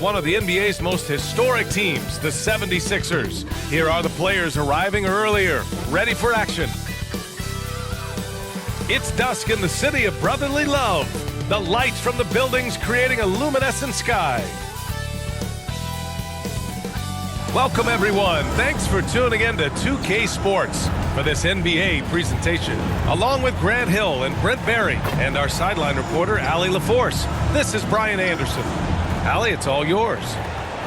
one of the NBA's most historic teams, the 76ers. Here are the players arriving earlier, ready for action. It's dusk in the city of brotherly love. The lights from the buildings creating a luminescent sky. Welcome, everyone. Thanks for tuning in to 2K Sports for this NBA presentation. Along with Grant Hill and Brent Barry and our sideline reporter, Allie LaForce, this is Brian Anderson. Allie, it's all yours.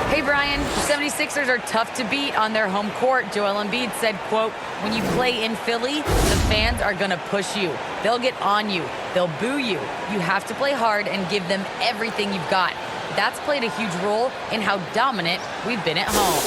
Hey, Brian. The 76ers are tough to beat on their home court. Joel Embiid said, quote, when you play in Philly, the fans are going to push you. They'll get on you. They'll boo you. You have to play hard and give them everything you've got. That's played a huge role in how dominant we've been at home.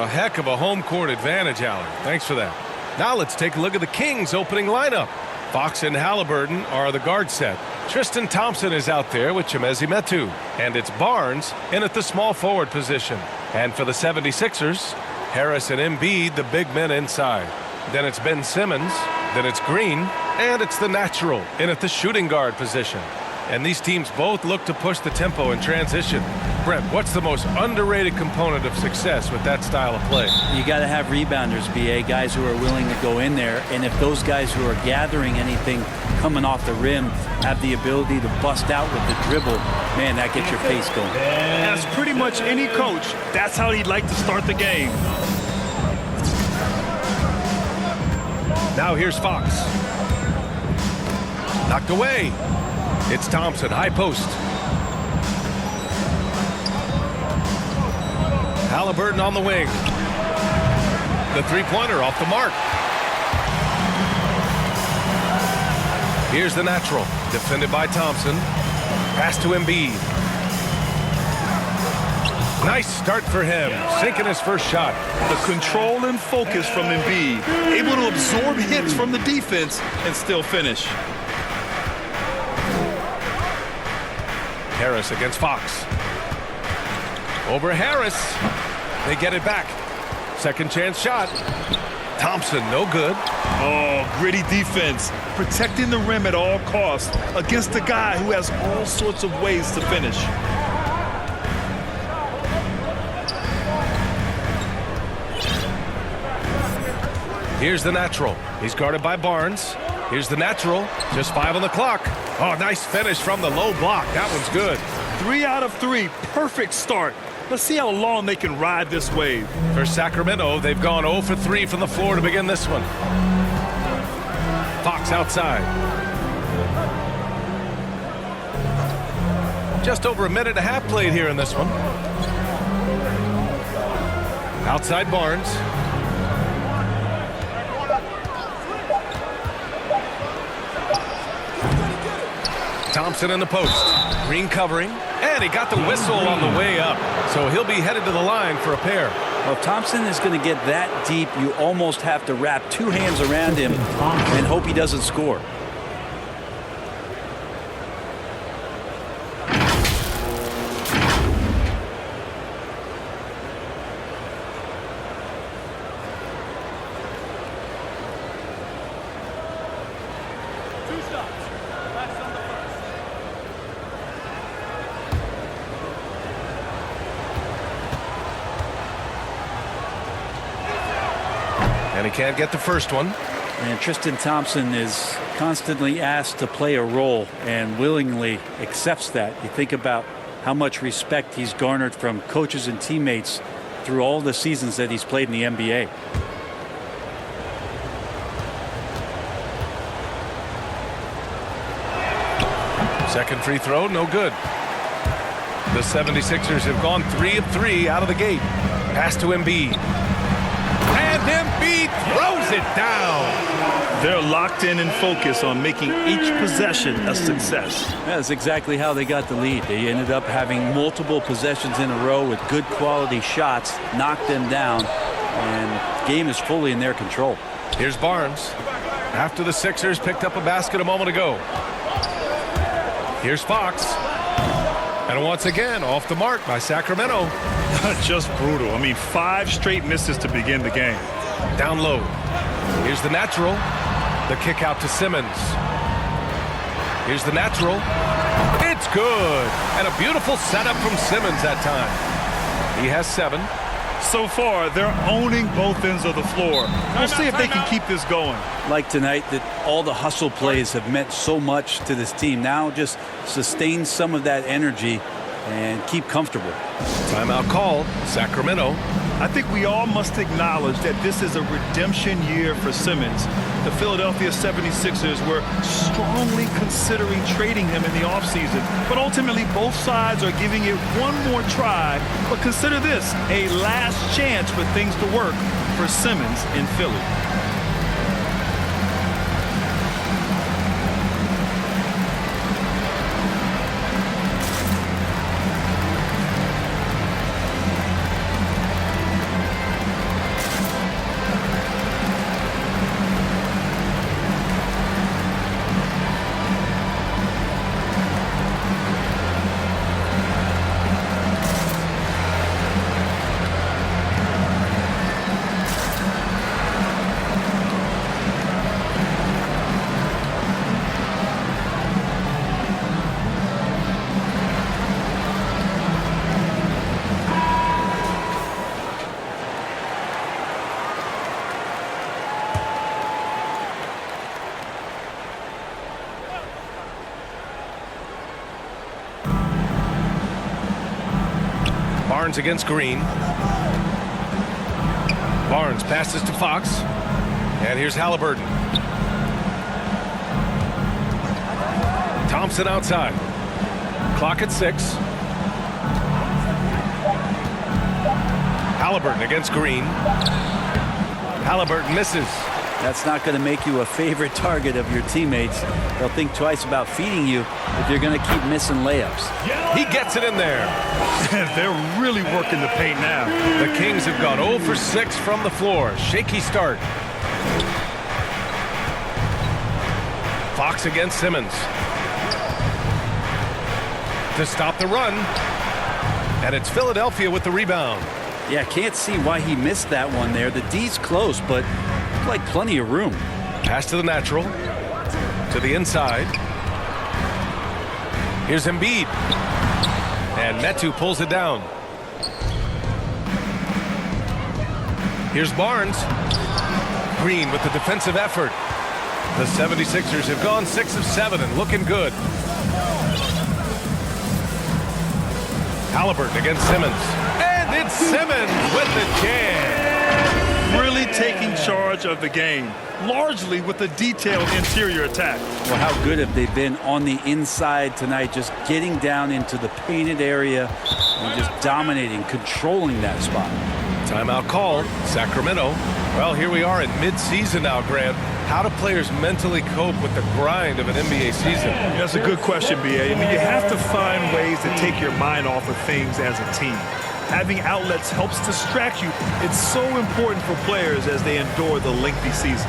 A heck of a home court advantage, Allie. Thanks for that. Now let's take a look at the Kings' opening lineup. Fox and Halliburton are the guard set. Tristan Thompson is out there with Chimezie Metu. And it's Barnes in at the small forward position. And for the 76ers, Harris and Embiid, the big men inside. Then it's Ben Simmons, then it's Green, and it's the natural in at the shooting guard position. And these teams both look to push the tempo in transition. Brent, what's the most underrated component of success with that style of play? You got to have rebounders, BA, guys who are willing to go in there. And if those guys who are gathering anything coming off the rim have the ability to bust out with the dribble, man, that gets your pace going. As pretty much any coach, that's how he'd like to start the game. Now here's Fox. Knocked away. It's Thompson, high post. Halliburton on the wing. The three-pointer off the mark. Here's the natural, defended by Thompson. Pass to Embiid. Nice start for him, sinking his first shot. The control and focus from Embiid, able to absorb hits from the defense and still finish. Harris against Fox. Over Harris. They get it back. Second chance shot. Thompson, no good. Oh, gritty defense. Protecting the rim at all costs against a guy who has all sorts of ways to finish. Here's the natural. He's guarded by Barnes. Here's the natural. Just 5 on the clock. Oh, nice finish from the low block. That one's good. 3 out of 3. Perfect start. Let's see how long they can ride this wave. For Sacramento, they've gone 0 for 3 from the floor to begin this one. Fox outside. Just over a minute and a half played here in this one. Outside Barnes. Thompson in the post. Green covering. And he got the whistle on the way up. So he'll be headed to the line for a pair. Well, if Thompson is going to get that deep, you almost have to wrap 2 hands around him and hope he doesn't score. And he can't get the first one. And Tristan Thompson is constantly asked to play a role and willingly accepts that. You think about how much respect he's garnered from coaches and teammates through all the seasons that he's played in the NBA. Second free throw, no good. The 76ers have gone 3 of 3 out of the gate. Pass to Embiid. And Embiid throws it down. They're locked in and focused on making each possession a success. That's exactly how they got the lead. They ended up having multiple possessions in a row with good quality shots, knocked them down, and the game is fully in their control. Here's Barnes. After the Sixers picked up a basket a moment ago. Here's Fox. And once again, off the mark by Sacramento. Just brutal. I mean, 5 straight misses to begin the game. Down low. Here's the natural. The kick out to Simmons. Here's the natural. It's good. And a beautiful setup from Simmons that time. He has 7. So far, they're owning both ends of the floor. We'll see if they can keep this going. Like tonight, that all the hustle plays have meant so much to this team. Now just sustain some of that energy and keep comfortable. Timeout call, Sacramento. I think we all must acknowledge that this is a redemption year for Simmons. The Philadelphia 76ers were strongly considering trading him in the offseason, but ultimately both sides are giving it one more try. But consider this, a last chance for things to work for Simmons in Philly. Barnes against Green. Barnes passes to Fox. And here's Halliburton. Thompson outside. Clock at 6. Halliburton against Green. Halliburton misses. That's not going to make you a favorite target of your teammates. They'll think twice about feeding you if you're going to keep missing layups. He gets it in there. They're really working the paint now. The Kings have gone 0 for 6 from the floor. Shaky start. Fox against Simmons. To stop the run. And it's Philadelphia with the rebound. Yeah, can't see why he missed that one there. The D's close, but like plenty of room. Pass to the natural. To the inside. Here's Embiid. And Metu pulls it down. Here's Barnes. Green with the defensive effort. The 76ers have gone 6 of 7 and looking good. Halliburton against Simmons. And it's Simmons with the jam. Really taking charge of the game, largely with a detailed interior attack. Well, how good have they been on the inside tonight, just getting down into the painted area and just dominating, controlling that spot. Timeout call, Sacramento. Well, here we are in mid-season now, Grant. How do players mentally cope with the grind of an NBA season? That's a good question, B.A. I mean, you have to find ways to take your mind off of things as a team. Having outlets helps distract you. It's so important for players as they endure the lengthy season.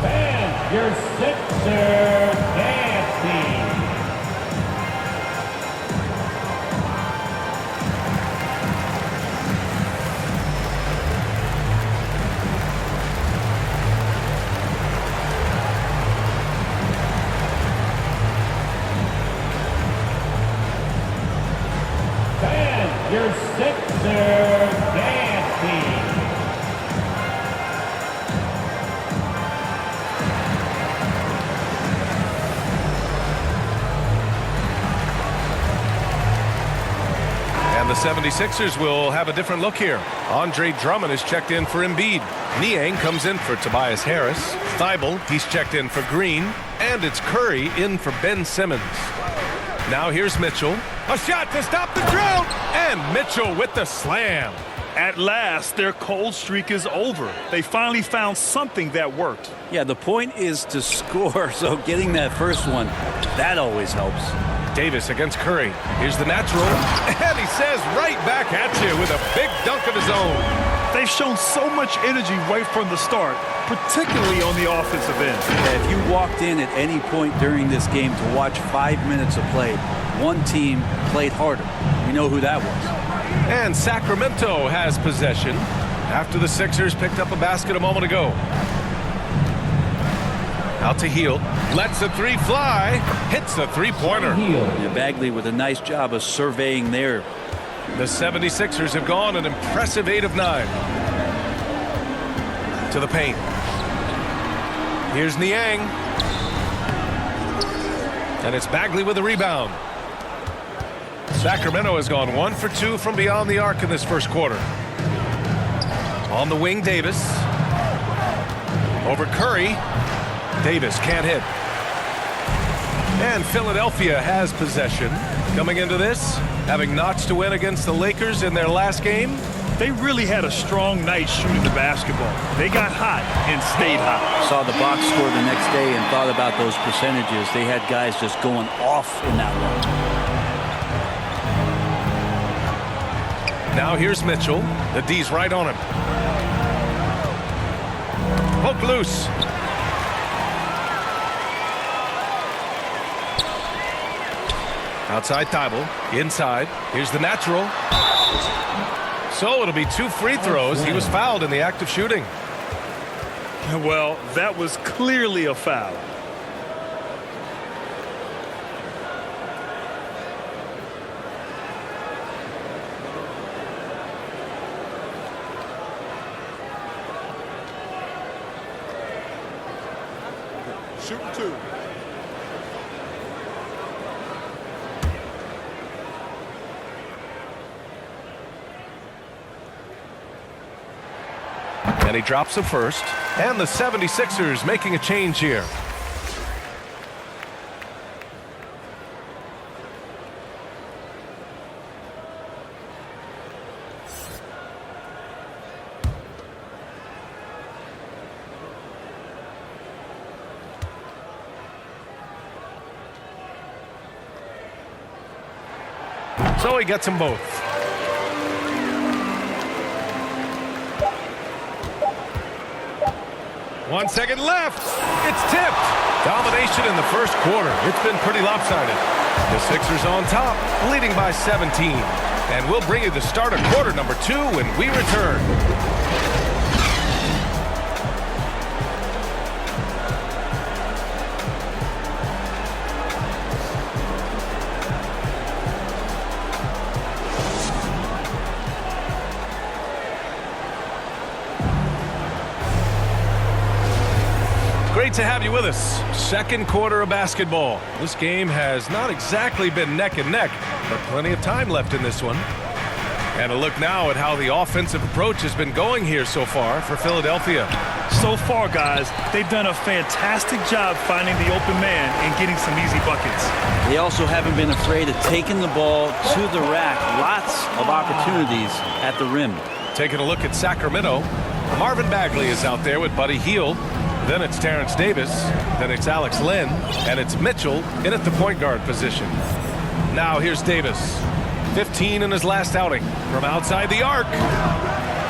And your Sixers dance team. Your Sixers dance team. And the 76ers will have a different look here. Andre Drummond is checked in for Embiid. Niang comes in for Tobias Harris. Thibault, he's checked in for Green. And it's Curry in for Ben Simmons. Now here's Mitchell. A shot to stop the drought. And Mitchell with the slam. At last, their cold streak is over. They finally found something that worked. Yeah, the point is to score, so getting that first one, that always helps. Davis against Curry. Here's the natural. And he says right back at you with a big dunk of his own. They've shown so much energy right from the start, particularly on the offensive end. Yeah, if you walked in at any point during this game to watch 5 minutes of play, one team played harder. We know who that was. And Sacramento has possession after the Sixers picked up a basket a moment ago. Out to Hield. Lets the three fly. Hits the three-pointer. Yeah, Bagley with a nice job of surveying there. The 76ers have gone an impressive 8 of 9. To the paint. Here's Niang. And it's Bagley with the rebound. Sacramento has gone 1 for 2 from beyond the arc in this first quarter. On the wing, Davis. Over Curry. Davis can't hit. And Philadelphia has possession. Coming into this, having notched a win against the Lakers in their last game. They really had a strong night shooting the basketball. They got hot and stayed hot. Saw the box score the next day and thought about those percentages. They had guys just going off in that one. Now here's Mitchell. The D's right on him. Hook loose. Outside Thibault. Inside. Here's the natural. So it'll be 2 free throws. He was fouled in the act of shooting. Well, that was clearly a foul. Shooting 2. And he drops the first. And the 76ers making a change here. So he gets them both. One second left. It's tipped. Domination in the first quarter. It's been pretty lopsided. The Sixers on top, leading by 17. And we'll bring you the start of quarter number 2 when we return. Great to have you with us. Second quarter of basketball. This game has not exactly been neck and neck, but plenty of time left in this one. And a look now at how the offensive approach has been going here so far for Philadelphia. So far, guys, they've done a fantastic job finding the open man and getting some easy buckets. They also haven't been afraid of taking the ball to the rack. Lots of opportunities at the rim. Taking a look at Sacramento. Marvin Bagley is out there with Buddy Hield. Then it's Terrence Davis. Then it's Alex Len. And it's Mitchell in at the point guard position. Now here's Davis. 15 in his last outing. From outside the arc.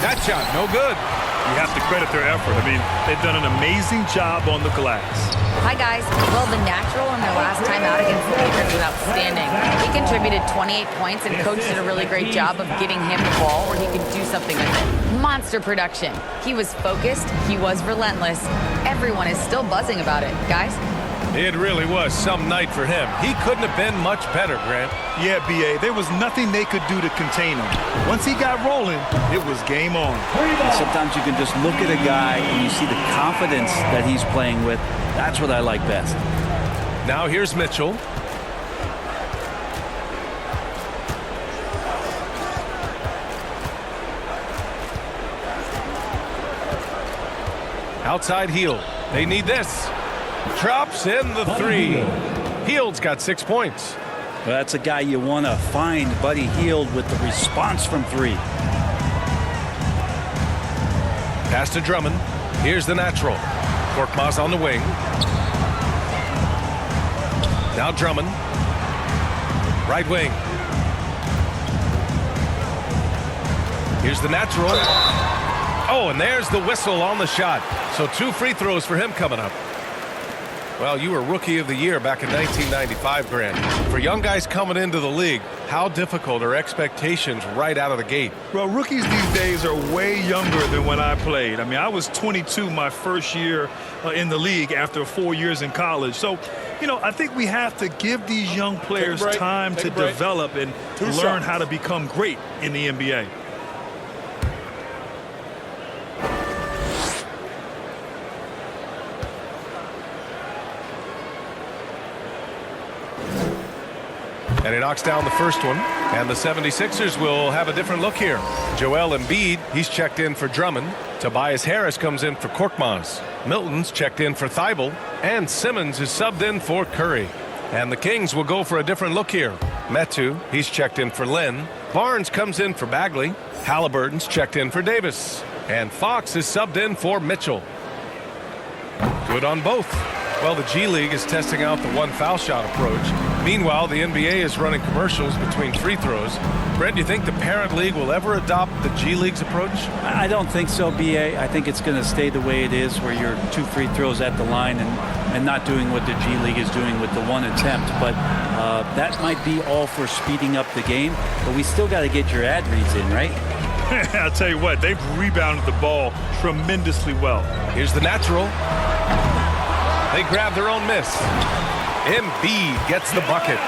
That shot, no good. You have to credit their effort. I mean, they've done an amazing job on the glass. Hi, guys. Well, the natural in their last time out against the Lakers was outstanding. He contributed 28 points, and coach did a really great job of getting him the ball where he could do something with it. Monster production. He was focused. He was relentless. Everyone is still buzzing about it. Guys? It really was some night for him. He couldn't have been much better, Grant. Yeah, B.A., there was nothing they could do to contain him. Once he got rolling, it was game on. Sometimes you can just look at a guy and you see the confidence that he's playing with. That's what I like best. Now here's Mitchell. Outside Hield. They need this. Drops in the three. Hield's got 6 points. Well, that's a guy you want to find, Buddy Hield, with the response from three. Pass to Drummond. Here's the natural. Korkmaz on the wing. Now Drummond. Right wing. Here's the natural. Oh, and there's the whistle on the shot. So 2 free throws for him coming up. Well, you were Rookie of the Year back in 1995, Grant. For young guys coming into the league, How difficult are expectations right out of the gate? Well, rookies these days are way younger than when I played. I mean, I was 22 my first year in the league after 4 years in college. So, you know, I think we have to give these young players time to develop and learn how to become great in the NBA. And he knocks down the first one. And the 76ers will have a different look here. Joel Embiid, he's checked in for Drummond. Tobias Harris comes in for Korkmaz. Milton's checked in for Thibault. And Simmons is subbed in for Curry. And the Kings will go for a different look here. Metu, he's checked in for Lynn. Barnes comes in for Bagley. Halliburton's checked in for Davis. And Fox is subbed in for Mitchell. Good on both. Well, the G League is testing out the one foul shot approach. Meanwhile, the NBA is running commercials between free throws. Brent, do you think the parent league will ever adopt the G League's approach? I don't think so, BA. I think it's going to stay the way it is, where you're 2 free throws at the line and not doing what the G League is doing with the one attempt. But that might be all for speeding up the game. But we still got to get your ad reads in, right? I'll tell you what, they've rebounded the ball tremendously well. Here's the natural. They grab their own miss. Embiid gets the bucket.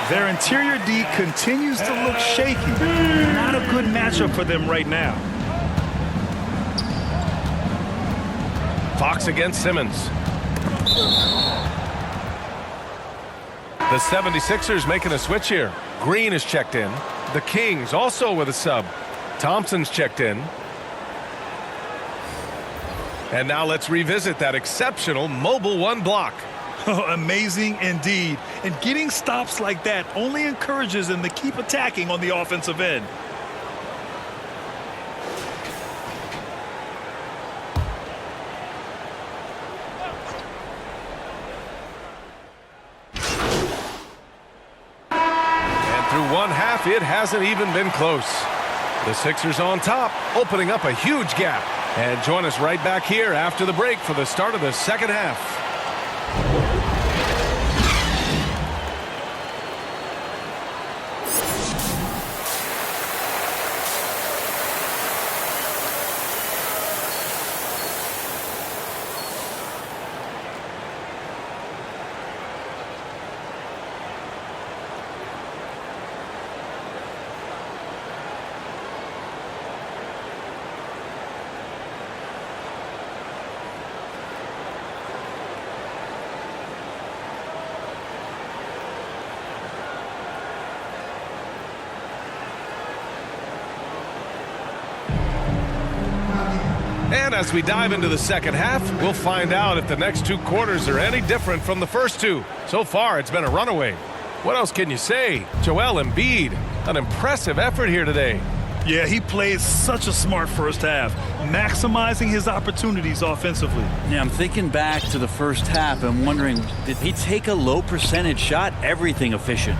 Their interior D continues to look shaky. Not a good matchup for them right now. Fox against Simmons. The 76ers making a switch here. Green is checked in. The Kings also with a sub. Thompson's checked in. And now let's revisit that exceptional mobile one block. Amazing indeed. And getting stops like that only encourages them to keep attacking on the offensive end. And through one half, it hasn't even been close. The Sixers on top, opening up a huge gap. And join us right back here after the break for the start of the second half. And as we dive into the second half, we'll find out if the next 2 quarters are any different from the first 2. So far, it's been a runaway. What else can you say? Joel Embiid, an impressive effort here today. Yeah, he played such a smart first half, maximizing his opportunities offensively. Yeah, I'm thinking back to the first half. I'm wondering, did he take a low percentage shot? Everything efficient.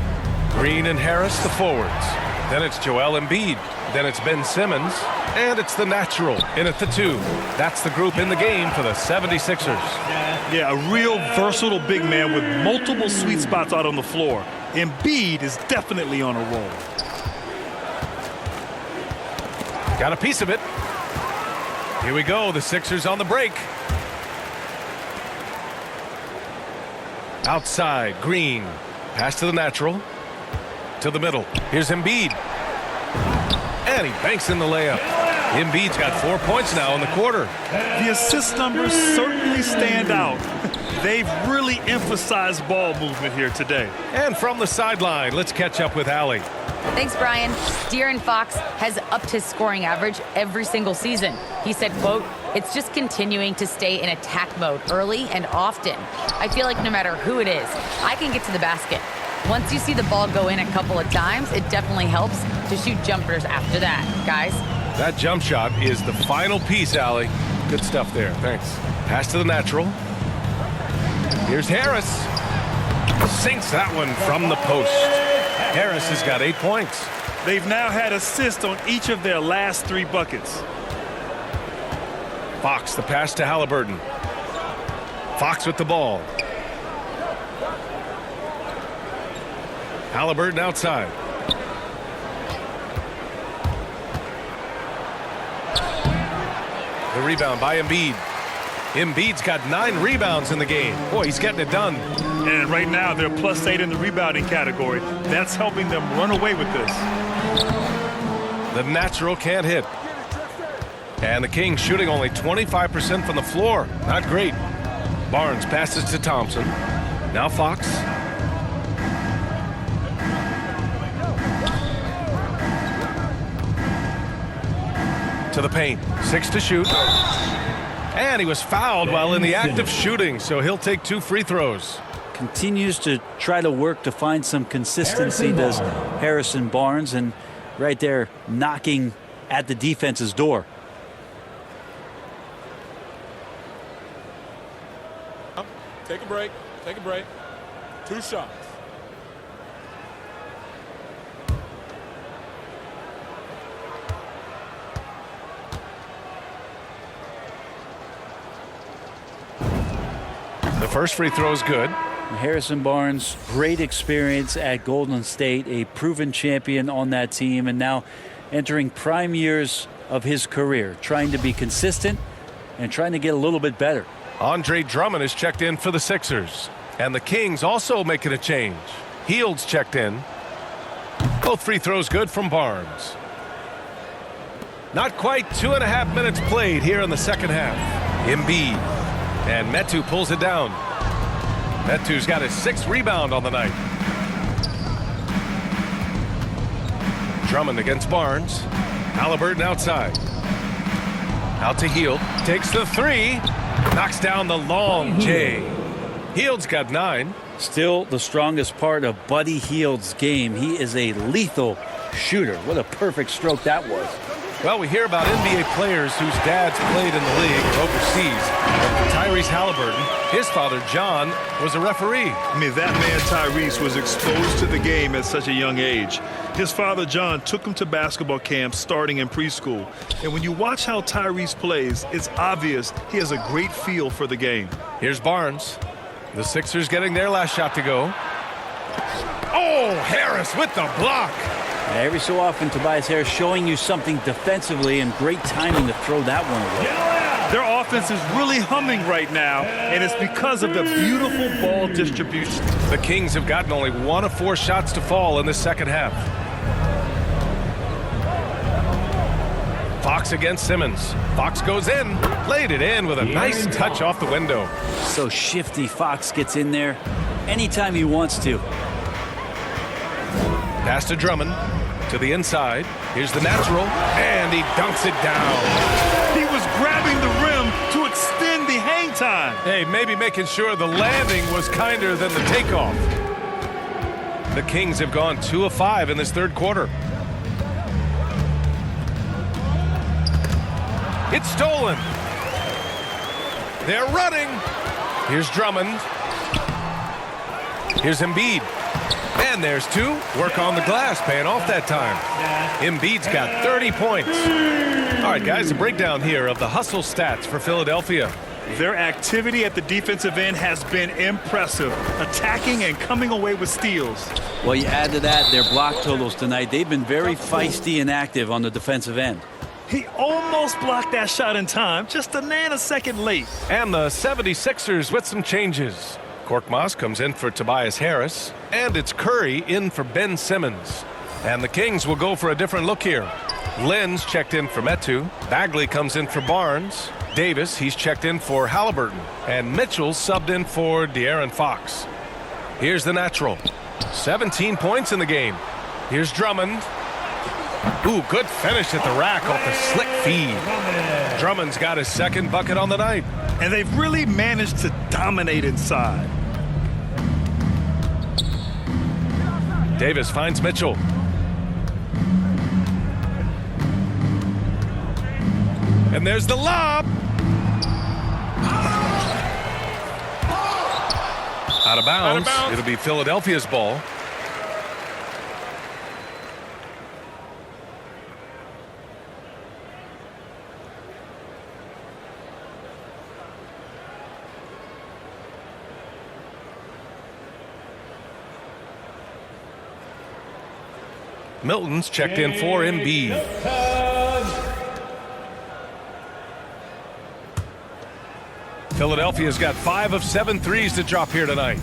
Green and Harris, the forwards. Then it's Joel Embiid. Then it's Ben Simmons. And it's the natural in at the 2. That's the group in the game for the 76ers. Yeah, a real versatile big man with multiple sweet spots out on the floor. Embiid is definitely on a roll. Got a piece of it. Here we go, the Sixers on the break. Outside, Green. Pass to the natural. To the middle. Here's Embiid. And he banks in the layup. Embiid's got 4 points now in the quarter. The assist numbers certainly stand out. They've really emphasized ball movement here today. And from the sideline, let's catch up with Allie. Thanks, Brian. De'Aaron Fox has upped his scoring average every single season. He said, quote, "It's just continuing to stay in attack mode early and often. I feel like no matter who it is, I can get to the basket. Once you see the ball go in a couple of times, it definitely helps to shoot jumpers after that, guys." That jump shot is the final piece, Allie. Good stuff there. Thanks. Pass to the natural. Here's Harris. Sinks that one from the post. Harris has got 8 points. They've now had assists on each of their last 3 buckets. Fox, the pass to Halliburton. Fox with the ball. Halliburton outside. The rebound by Embiid. Embiid's got 9 rebounds in the game. Boy, he's getting it done. And right now, they're +8 in the rebounding category. That's helping them run away with this. The natural can't hit. And the Kings shooting only 25% from the floor. Not great. Barnes passes to Thompson. Now Fox. To the paint. 6 to shoot. And he was fouled while in the act of shooting, so he'll take 2 free throws. Continues to try to work to find some consistency, does Harrison Barnes, and right there knocking at the defense's door. Take a break. Take a break. 2 shots. The first free throw is good. Harrison Barnes, great experience at Golden State, a proven champion on that team, and now entering prime years of his career, trying to be consistent and trying to get a little bit better. Andre Drummond is checked in for the Sixers. And the Kings also making a change. Hields checked in. Both free throws good from Barnes. Not quite 2.5 minutes played here in the second half. Embiid. And Metu pulls it down. Metu's got his 6th rebound on the night. Drummond against Barnes. Haliburton outside. Out to Hield. Takes the 3. Knocks down the long J. Hield's got 9. Still the strongest part of Buddy Hield's game. He is a lethal shooter. What a perfect stroke that was. Well, we hear about NBA players whose dads played in the league or overseas. But for Tyrese Haliburton, his father, John, was a referee. I mean, that man Tyrese was exposed to the game at such a young age. His father, John, took him to basketball camps starting in preschool. And when you watch how Tyrese plays, it's obvious he has a great feel for the game. Here's Barnes. The Sixers getting their last shot to go. Oh, Harris with the block. Every so often, Tobias Harris showing you something defensively, and great timing to throw that one away. Their offense is really humming right now, and it's because of the beautiful ball distribution. The Kings have gotten only 1 of 4 shots to fall in the second half. Fox against Simmons. Fox goes in, laid it in with a nice touch off the window. So shifty. Fox gets in there anytime he wants to. Pass to Drummond. To the inside. Here's the natural. And he dunks it down. He was grabbing the rim to extend the hang time. Hey, maybe making sure the landing was kinder than the takeoff. The Kings have gone 2 of 5 in this third quarter. It's stolen. They're running. Here's Drummond. Here's Embiid. And there's 2. Work on the glass, paying off that time. Embiid's got 30 points. All right, guys, a breakdown here of the hustle stats for Philadelphia. Their activity at the defensive end has been impressive, attacking and coming away with steals. Well, you add to that their block totals tonight. They've been very feisty and active on the defensive end. He almost blocked that shot in time, just a nanosecond late. And the 76ers with some changes. Korkmaz comes in for Tobias Harris, and it's Curry in for Ben Simmons. And the Kings will go for a different look here. Lynn's checked in for Metu. Bagley comes in for Barnes. Davis, he's checked in for Haliburton. And Mitchell subbed in for De'Aaron Fox. Here's the natural. 17 points in the game. Here's Drummond. Ooh, good finish at the rack off the slick feed. Drummond's got his 2nd bucket on the night. And they've really managed to dominate inside. Davis finds Mitchell. And there's the lob. Out of bounds. It'll be Philadelphia's ball. Milton's checked in for Embiid. Philadelphia's got 5 of 7 threes to drop here tonight.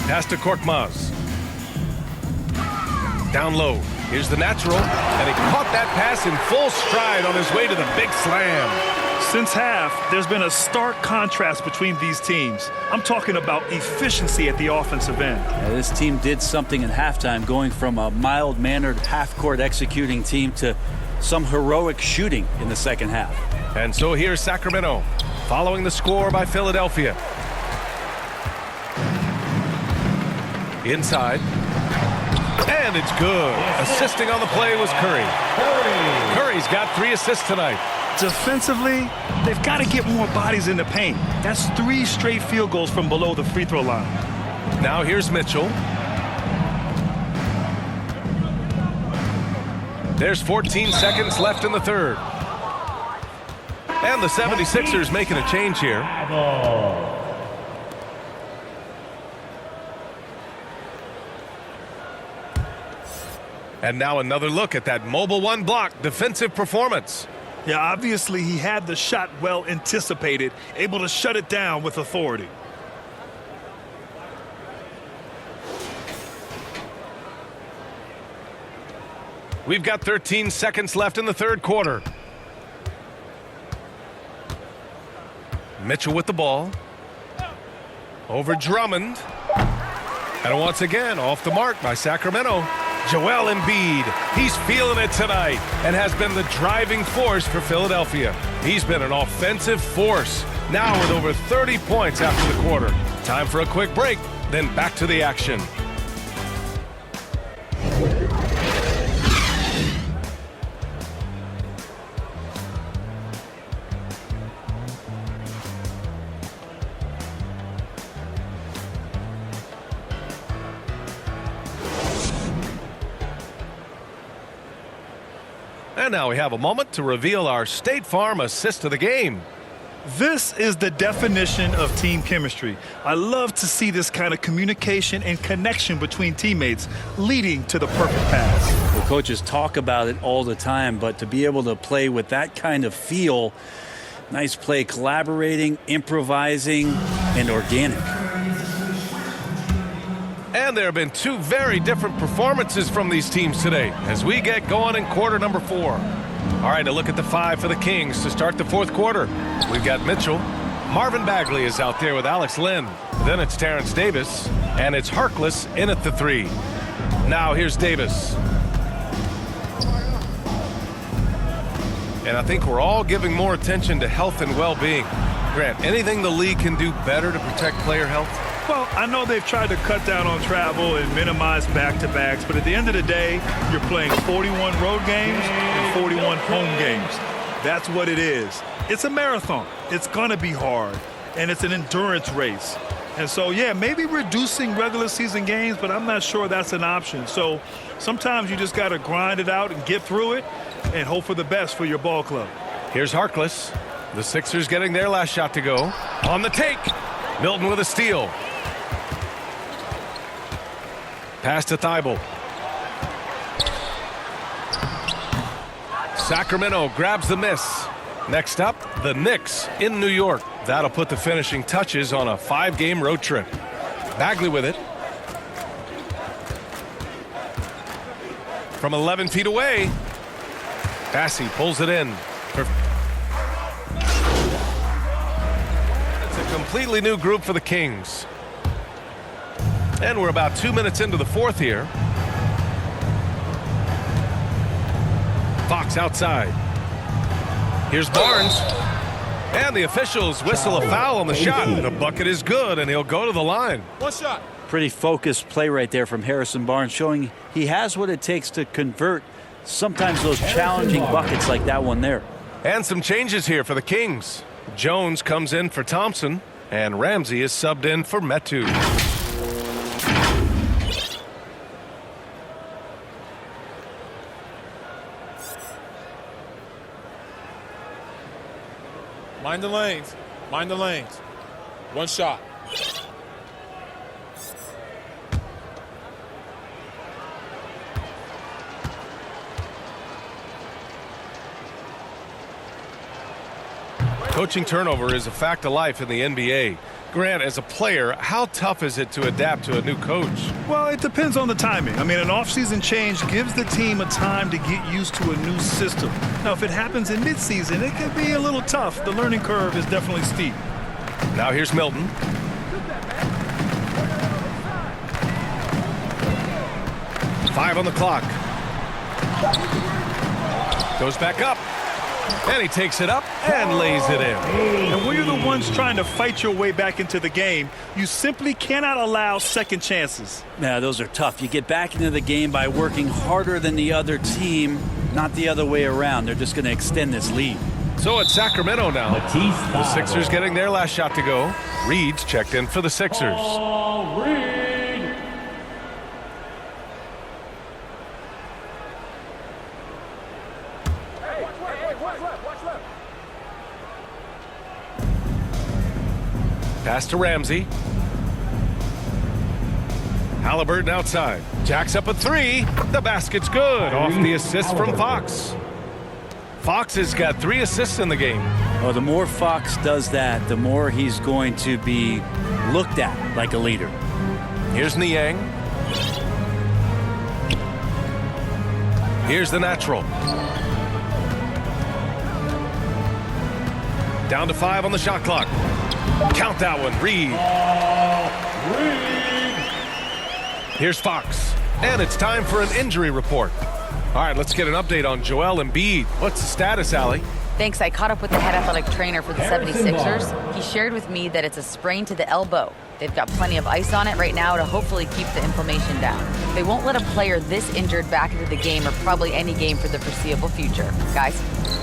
Pass to Korkmaz. Down low. Here's the natural. And he caught that pass in full stride on his way to the big slam. Since half, there's been a stark contrast between these teams. I'm talking about efficiency at the offensive end. This team did something in halftime, going from a mild-mannered half-court executing team to some heroic shooting in the second half. And so here's Sacramento, following the score by Philadelphia. Inside. And it's good. Assisting on the play was Curry. Curry's got 3 assists tonight. Defensively, they've got to get more bodies in the paint. That's 3 straight field goals from below the free throw line. Now here's Mitchell. There's 14 seconds left in the third. And the 76ers making a change here. And now another look at that mobile 1 block defensive performance. Yeah, obviously he had the shot well anticipated, able to shut it down with authority. We've got 13 seconds left in the third quarter. Mitchell with the ball. Over Drummond. And once again, off the mark by Sacramento. Joel Embiid, he's feeling it tonight and has been the driving force for Philadelphia. He's been an offensive force, now with over 30 points after the quarter. Time for a quick break, then back to the action. And now we have a moment to reveal our State Farm assist of the game. This is the definition of team chemistry. I love to see this kind of communication and connection between teammates leading to the perfect pass. The coaches talk about it all the time, but to be able to play with that kind of feel, nice play, collaborating, improvising, and organic. And there have been 2 very different performances from these teams today as we get going in quarter number 4. All right, a look at the 5 for the Kings to start the fourth quarter. We've got Mitchell. Marvin Bagley is out there with Alex Len. Then it's Terrence Davis. And it's Harkless in at the 3. Now here's Davis. And I think we're all giving more attention to health and well-being. Grant, anything the league can do better to protect player health? Well, I know they've tried to cut down on travel and minimize back-to-backs, but at the end of the day, you're playing 41 road games and 41 home games. That's what it is. It's a marathon. It's going to be hard, and it's an endurance race. And so, yeah, maybe reducing regular season games, but I'm not sure that's an option. So sometimes you just got to grind it out and get through it and hope for the best for your ball club. Here's Harkless. The Sixers getting their last shot to go. On the take. Milton with a steal. Pass to Thibault. Sacramento grabs the miss. Next up, the Knicks in New York. That'll put the finishing touches on a 5-game road trip. Bagley with it. From 11 feet away. Bassey pulls it in. It's a completely new group for the Kings. And we're about 2 minutes into the fourth here. Fox outside. Here's Barnes. And the officials whistle a foul on the shot. The bucket is good, and he'll go to the line. One shot. Pretty focused play right there from Harrison Barnes, showing he has what it takes to convert sometimes those challenging buckets like that one there. And some changes here for the Kings. Jones comes in for Thompson, and Ramsey is subbed in for Metu. Mind the lanes. Mind the lanes. One shot. Coaching turnover is a fact of life in the NBA. Grant, as a player, how tough is it to adapt to a new coach? Well, it depends on the timing. I mean, an offseason change gives the team a time to get used to a new system. Now, if it happens in midseason, it could be a little tough. The learning curve is definitely steep. Now here's Milton. Five on the clock. Goes back up. And he takes it up and lays it in. And when you're the ones trying to fight your way back into the game, you simply cannot allow second chances. Now, those are tough. You get back into the game by working harder than the other team, not the other way around. They're just going to extend this lead. So it's Sacramento now. Matisse The Sixers getting their last shot to go. Reed's checked in for the Sixers. Paul Reed. Pass to Ramsey. Halliburton outside. Jacks up a three. The basket's good. Off the assist from Fox. Fox has got 3 assists in the game. Well, the more Fox does that, the more he's going to be looked at like a leader. Here's Niang. Here's the natural. Down to 5 on the shot clock. Count that one, Reed. Here's Fox. And it's time for an injury report. All right, let's get an update on Joel Embiid. What's the status, Allie? Thanks. I caught up with the head athletic trainer for the 76ers. He shared with me that it's a sprain to the elbow. They've got plenty of ice on it right now to hopefully keep the inflammation down. They won't let a player this injured back into the game or probably any game for the foreseeable future. Guys?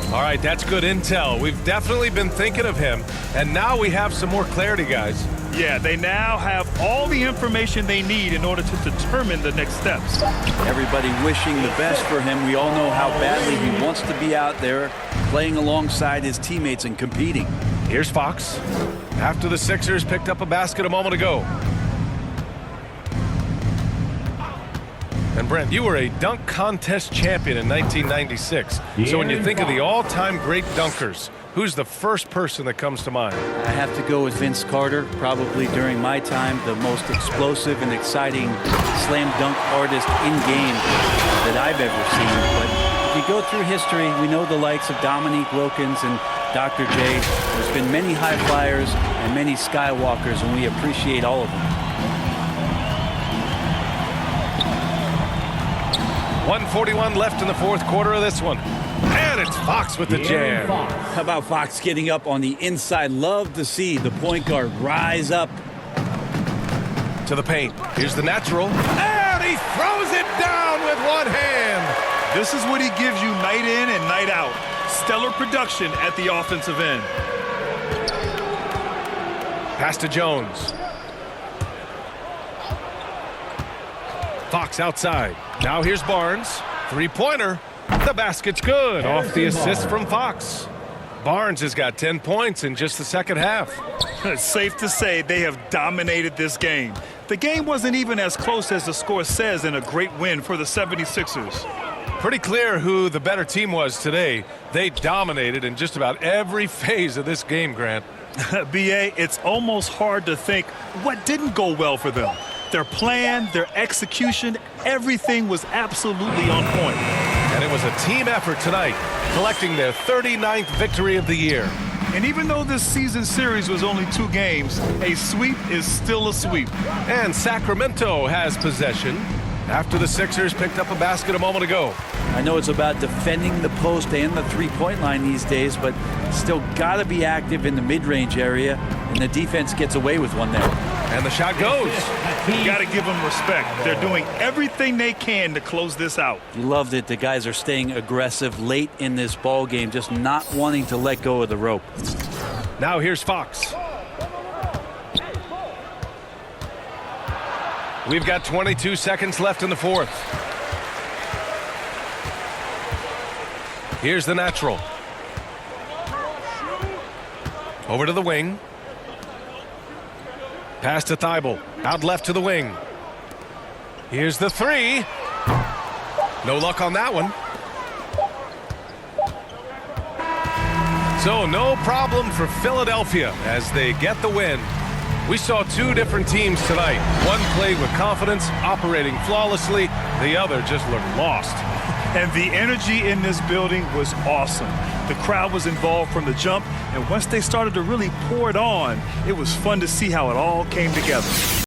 All right, that's good intel. We've definitely been thinking of him, and now we have some more clarity, guys. Yeah, they now have all the information they need in order to determine the next steps. Everybody wishing the best for him. We all know how badly he wants to be out there playing alongside his teammates and competing. Here's Fox. After the Sixers picked up a basket a moment ago. And Brent, you were a dunk contest champion in 1996. So when you think of the all-time great dunkers, who's the first person that comes to mind? I have to go with Vince Carter, probably during my time, the most explosive and exciting slam dunk artist in game that I've ever seen. But if you go through history, we know the likes of Dominique Wilkins and Dr. J. There's been many high flyers and many skywalkers, and we appreciate all of them. 1:41 left in the fourth quarter of this one. And it's Fox with the jam. How about Fox getting up on the inside? Love to see the point guard rise up. To the paint. Here's the natural. And he throws it down with one hand. This is what he gives you night in and night out. Stellar production at the offensive end. Pass to Jones. Fox outside. Now here's Barnes. Three-pointer. The basket's good. Off the assist from Fox. Barnes has got 10 points in just the second half. It's safe to say they have dominated this game. The game wasn't even as close as the score says in a great win for the 76ers. Pretty clear who the better team was today. They dominated in just about every phase of this game, Grant. B.A., it's almost hard to think what didn't go well for them. Their plan, their execution, everything was absolutely on point. And it was a team effort tonight, collecting their 39th victory of the year. And even though this season series was only 2 games, a sweep is still a sweep. And Sacramento has possession after the Sixers picked up a basket a moment ago. I know it's about defending the post and the three-point line these days, but still got to be active in the mid-range area, and the defense gets away with one there. And the shot goes. You got to give them respect. They're doing everything they can to close this out. You love that the guys are staying aggressive late in this ball game, just not wanting to let go of the rope. Now here's Fox. We've got 22 seconds left in the fourth. Here's the natural. Over to the wing. Pass to Thibault. Out left to the wing. Here's the three. No luck on that one. So no problem for Philadelphia as they get the win. We saw two different teams tonight. One played with confidence, operating flawlessly. The other just looked lost. And the energy in this building was awesome. The crowd was involved from the jump, and once they started to really pour it on, it was fun to see how it all came together.